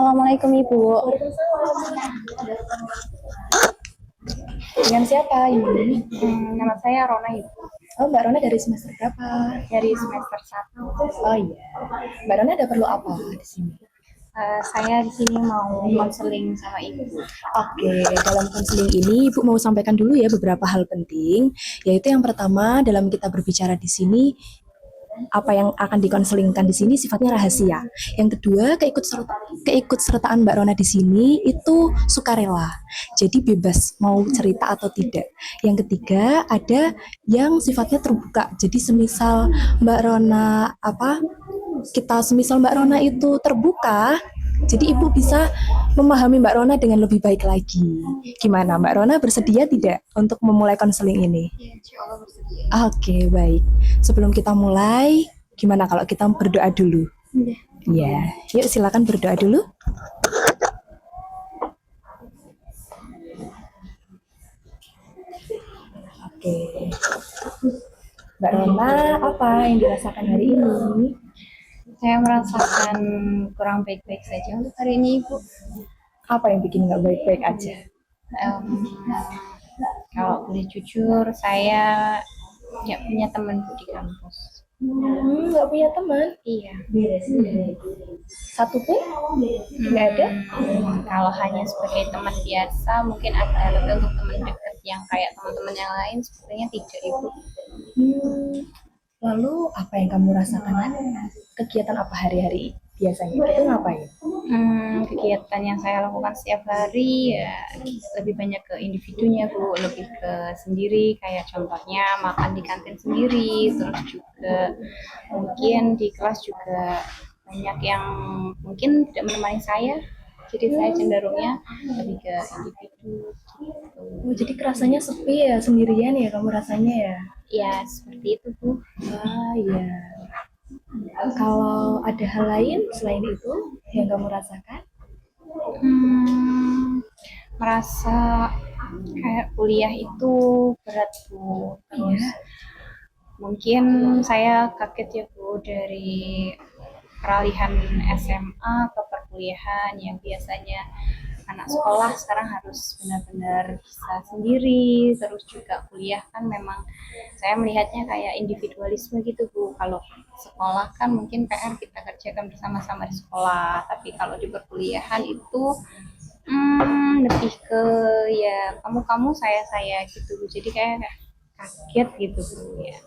Assalamualaikum Ibu. Dengan siapa ini? Nama saya Rona Ibu, Oh, Mbak Rona dari semester berapa? dari semester 1. Oh iya. Mbak Rona ada perlu apa di sini? Saya di sini mau konseling sama Ibu. Oke, dalam konseling ini Ibu mau sampaikan dulu ya beberapa hal penting, yaitu yang pertama dalam kita berbicara di sini apa yang akan dikonselingkan di sini sifatnya rahasia. Yang kedua, keikutsertaan Mbak Rona di sini itu sukarela. Jadi bebas mau cerita atau tidak. Yang ketiga, ada yang sifatnya terbuka. Jadi semisal Mbak Rona semisal Mbak Rona itu terbuka, jadi Ibu bisa memahami Mbak Rona dengan lebih baik lagi. Gimana Mbak Rona, bersedia tidak untuk memulai konseling ini? Ya, insya Allah bersedia. Oke, baik. Sebelum kita mulai, gimana kalau kita berdoa dulu? Iya. Ya, yuk silakan berdoa dulu. Oke. Mbak Rona, apa yang dirasakan hari ini? Saya merasakan kurang baik-baik saja untuk hari ini, Ibu. Apa yang bikin nggak baik-baik aja? Kalau boleh jujur, saya nggak punya teman Bu di kampus. Nggak punya teman? Iya. Satu pun? Nggak ada? Kalau hanya sebagai teman biasa, mungkin ada, tapi untuk teman dekat yang kayak teman-teman yang lain, sebenarnya tidak, Ibu. Lalu apa yang kamu rasakan? Kegiatan apa hari-hari biasanya? Itu ngapain? Kegiatan yang saya lakukan setiap hari ya lebih banyak ke individunya Bu, lebih ke sendiri, kayak contohnya makan di kantin sendiri, terus juga mungkin di kelas juga banyak yang mungkin tidak menemani saya, jadi saya cenderungnya lebih ke individu gitu. Oh, jadi kerasanya sepi ya, sendirian ya kamu rasanya ya? Ya seperti itu Bu. Ah, iya. Kalau ada hal lain selain itu yang kamu rasakan? Merasa kayak kuliah itu berat Bu, terus mungkin saya kaget ya Bu dari peralihan SMA ke perkuliahan yang biasanya anak sekolah sekarang harus benar-benar bisa sendiri, terus juga kuliah kan memang saya melihatnya kayak individualisme gitu Bu. Kalau sekolah kan mungkin PR kita kerjakan bersama-sama di sekolah, tapi kalau di perkuliahan itu lebih ke ya kamu saya gitu Bu. Jadi kayak kaget gitu Bu ya.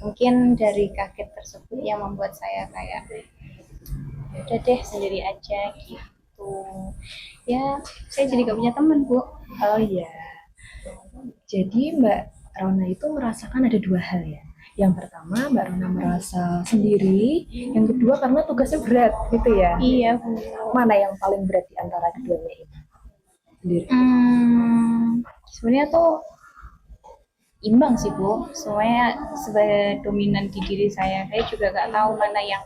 Mungkin dari kaget tersebut yang membuat saya kayak udah deh sendiri aja gitu. Ya saya jadi gak punya teman Bu. Oh iya. Jadi Mbak Rona itu merasakan ada dua hal ya. Yang pertama Mbak Rona merasa sendiri, yang kedua karena tugasnya berat gitu ya. Iya Bu. Mana yang paling berat di antara keduanya itu? Sendiri. Sebenarnya tuh imbang sih Bu. Semuanya sebagai dominan di diri saya juga gak tahu mana yang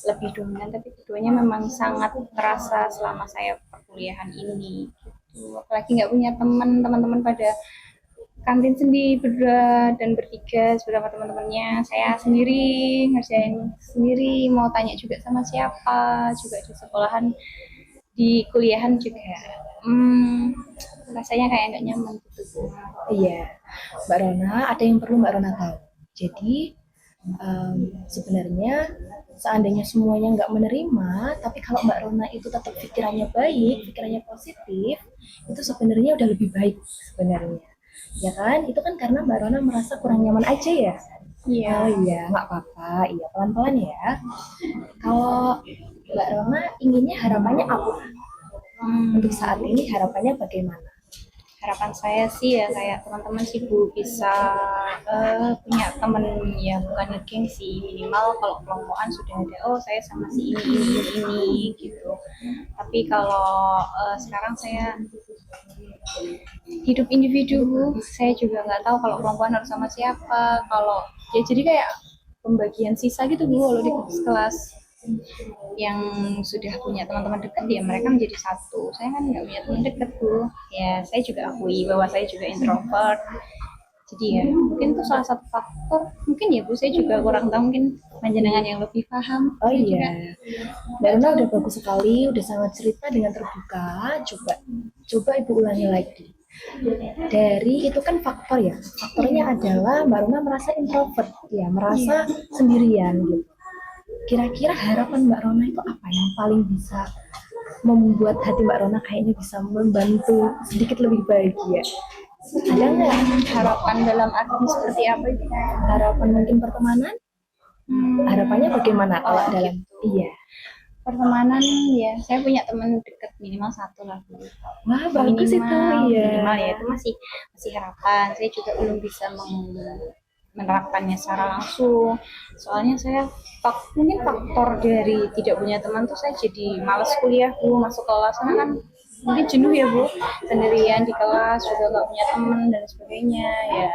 lebih dominan, tapi keduanya memang sangat terasa selama saya perkuliahan ini gitu. Apalagi nggak punya teman-teman pada kantin sendiri berdua dan bertiga beberapa teman-temannya, saya sendiri ngerjain sendiri, mau tanya juga sama siapa, juga di sekolahan di kuliahan juga rasanya kayak nggak nyaman gitu. Iya, Mbak Rona, ada yang perlu Mbak Rona tahu. Jadi sebenarnya seandainya semuanya nggak menerima, tapi kalau Mbak Rona itu tetap pikirannya baik, pikirannya positif, itu sebenarnya udah lebih baik sebenarnya. Ya kan? Itu kan karena Mbak Rona merasa kurang nyaman aja ya. Iya. Oh iya, nggak apa-apa. Iya, pelan-pelan ya. Kalau Mbak Rona inginnya harapannya apa? Untuk saat ini harapannya bagaimana? Harapan saya sih ya kayak teman-teman sih Bu bisa punya temen ya, bukan ngegeng sih, minimal kalau kelompokan sudah ada saya sama si ini gitu. Tapi kalau sekarang saya hidup individu Bu, saya juga nggak tahu kalau kelompokan harus sama siapa, kalau ya jadi kayak pembagian sisa gitu Bu. Kalau di kelas yang sudah punya teman-teman dekat ya mereka menjadi satu, saya kan nggak punya teman dekat Bu. Ya saya juga akui bahwa saya juga introvert, Jadi ya mungkin itu salah satu faktor. Mungkin ya Bu, saya juga kurang tahu, mungkin panjenengan yang lebih paham. Oh Saya iya, juga. Mbak Rona udah bagus sekali, udah sangat cerita dengan terbuka. Coba Ibu ulangi lagi. Dari itu kan faktor ya. Faktornya adalah Mbak Rona merasa introvert, ya, merasa sendirian gitu. Kira-kira harapan Mbak Rona itu apa yang paling bisa membuat hati Mbak Rona kayaknya bisa membantu sedikit lebih bahagia? Ada nggak Harapan dalam arti seperti apa itu? harapan mungkin pertemanan? Harapannya bagaimana Oh, kalau dalam? gitu. Iya. Pertemanan ya, saya punya teman dekat minimal satu lah Bu. Wah, bagus itu. Iya. Minimal ya, itu masih harapan. Saya juga belum bisa menerapkannya secara langsung. Soalnya saya mungkin faktor dari tidak punya teman tuh saya jadi males kuliah Bu, masuk kelas karena kan mungkin jenuh ya Bu, sendirian di kelas juga nggak punya teman dan sebagainya ya.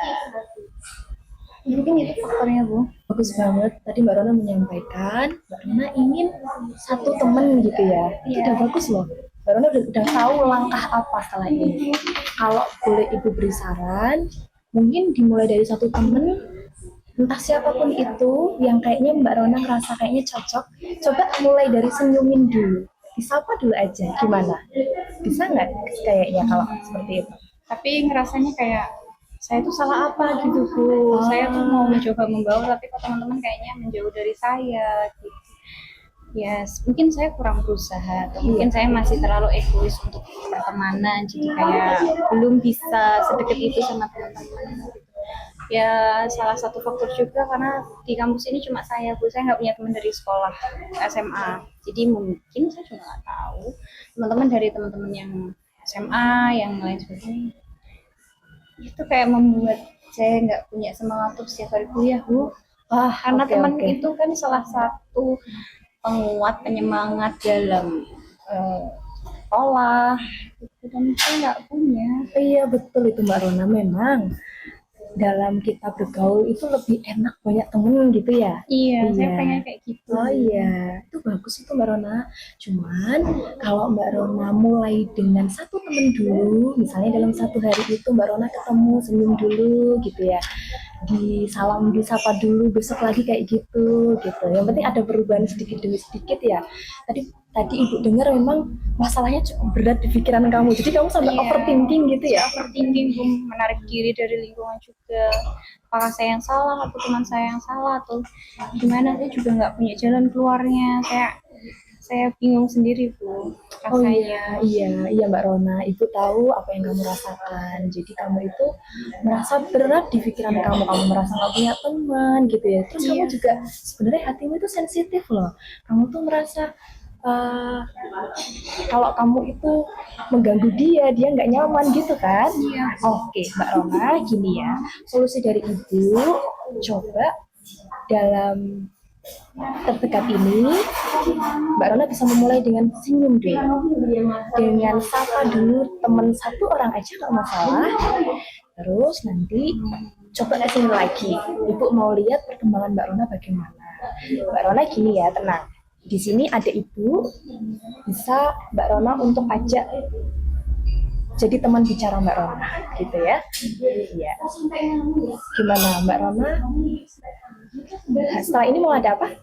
Mungkin itu faktornya Bu. Bagus banget. Tadi Mbak Rona menyampaikan, Mbak Rona ingin satu teman gitu ya. Itu udah bagus loh. Mbak Rona udah tahu langkah apa setelah ini. Kalau boleh Ibu beri saran, mungkin dimulai dari satu teman, entah siapapun itu, yang kayaknya Mbak Rona ngerasa kayaknya cocok, coba mulai dari senyumin dulu. Disapa dulu aja, gimana? Bisa nggak kayaknya kalau seperti itu? Tapi ngerasanya kayak saya tuh salah apa gitu Bu. Saya tuh mau mencoba membaur tapi kok teman-teman kayaknya menjauh dari saya gitu. Ya, mungkin saya kurang berusaha atau mungkin saya masih terlalu egois untuk pertemanan, jadi kayak belum bisa sedekat itu sama teman-teman gitu. Ya salah satu faktor juga karena di kampus ini cuma saya Bu, saya nggak punya teman dari sekolah SMA, jadi mungkin saya juga nggak tahu teman-teman dari teman-teman yang SMA yang lain sebagainya. Itu kayak membuat saya nggak punya semangat untuk setiap hari kuliah Bu. Wah, Karena oke, teman oke. itu kan salah satu penguat penyemangat dalam sekolah gitu, dan saya nggak punya. Iya betul itu Mbak Rona, memang dalam kita bergaul itu lebih enak banyak temen gitu ya. Iya, saya Iya. pengen kayak gitu. Oh iya, itu bagus itu Mbak Rona. Cuman kalau Mbak Rona mulai dengan satu temen dulu, misalnya dalam satu hari itu Mbak Rona ketemu senyum dulu gitu ya, disalam disapa dulu, besok lagi kayak gitu gitu. Yang penting ada perubahan sedikit demi sedikit ya. Tadi Ibu dengar memang masalahnya cukup berat di pikiran kamu, jadi kamu sampai Iya. overthinking gitu ya. Overthinking, menarik diri dari lingkungan juga. Apakah saya yang salah atau teman saya yang salah atau gimana? Saya juga nggak punya jalan keluarnya. Saya bingung sendiri Bu Oh rasanya. iya Mbak Rona, Ibu tahu apa yang kamu rasakan. Jadi kamu itu merasa berat di pikiran kamu merasa nggak punya teman gitu ya. Terus kamu juga sebenarnya hatimu itu sensitif loh. Kamu tuh merasa eh, kalau kamu itu mengganggu dia nggak nyaman gitu kan? Iya. Oke, Mbak Rona, gini ya. Solusi dari Ibu, coba dalam terdekat ini, Mbak Rona bisa memulai dengan senyum dulu, dengan sapa dulu teman satu orang aja nggak masalah. Terus nanti coba kesini lagi, Ibu mau lihat perkembangan Mbak Rona bagaimana. Mbak Rona gini ya, tenang. Di sini ada Ibu, bisa Mbak Rona untuk ajak jadi teman bicara Mbak Rona, gitu ya. Iya. Gimana Mbak Rona? Setelah ini mau ada apa?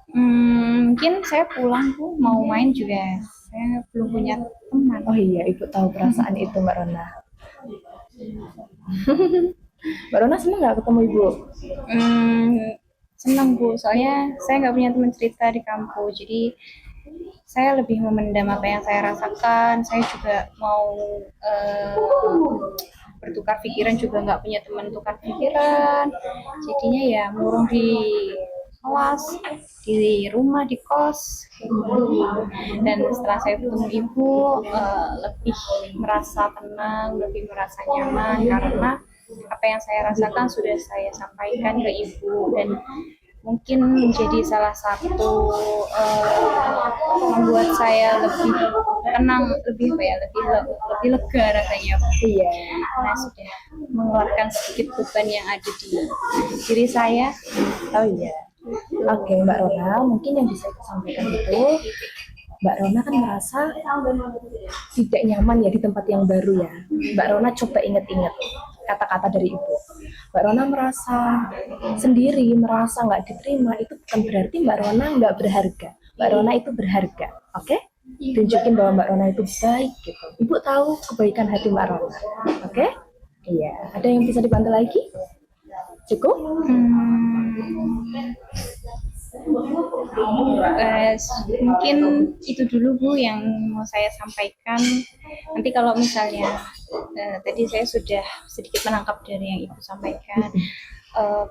Mungkin saya pulang Bu, mau main juga. Saya belum punya teman. Oh iya, Ibu tahu perasaan itu Mbak Rona. Mbak Rona seneng nggak ketemu Ibu? Senang Bu, soalnya saya nggak punya teman cerita di kampus, jadi saya lebih memendam apa yang saya rasakan. Saya juga mau bertukar pikiran, juga nggak punya teman tukar pikiran, jadinya ya murung di kelas, di rumah, di kos gitu. Dan setelah saya ketemu Ibu, lebih merasa tenang, lebih merasa nyaman karena apa yang saya rasakan sudah saya sampaikan ke Ibu, dan mungkin menjadi salah satu membuat saya lebih tenang, lebih apa ya, lebih lega rasanya. Iya. Nah, sudah mengeluarkan sedikit beban yang ada di diri saya. Oh iya. Oke, Mbak Rona, mungkin yang bisa saya sampaikan itu, Mbak Rona kan merasa tidak nyaman ya di tempat yang baru ya. Mbak Rona coba inget-inget. kata-kata dari Ibu. Mbak Rona merasa sendiri, merasa nggak diterima, itu bukan berarti Mbak Rona nggak berharga. Mbak Rona itu berharga, oke? Tunjukin bahwa Mbak Rona itu baik gitu. Ibu tahu kebaikan hati Mbak Rona, oke? Iya. Ada yang bisa dibantu lagi? Cukup? Mungkin itu dulu Bu yang mau saya sampaikan. Nanti kalau misalnya tadi saya sudah sedikit menangkap dari yang Ibu sampaikan,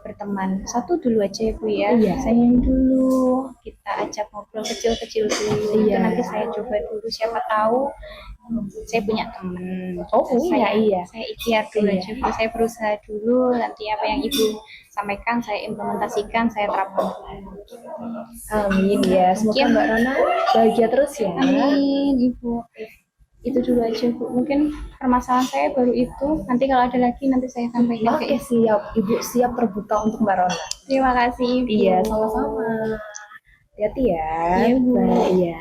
berteman satu dulu aja ya Bu ya. Iya. Sayang dulu, kita ajak ngobrol kecil-kecil dulu. Iya. Nanti saya coba dulu, siapa tahu saya punya teman. Oh iya. Saya ikhtiar dulu Iya. aja Bu. Saya berusaha dulu, nanti apa yang Ibu sampaikan saya implementasikan, saya terapkan. Amin ya. Semoga Mbak Rona bahagia terus ya. Amin Ibu. Itu dulu aja Bu. Mungkin permasalahan saya baru itu. Nanti kalau ada lagi nanti saya sampaikan ke Oke, Ibu. siap. Ibu siap terbuka untuk Mbak Rona. Terima kasih Ibu. Iya, sama-sama. Hati-hati ya. Iya, Bu. Bye, ya.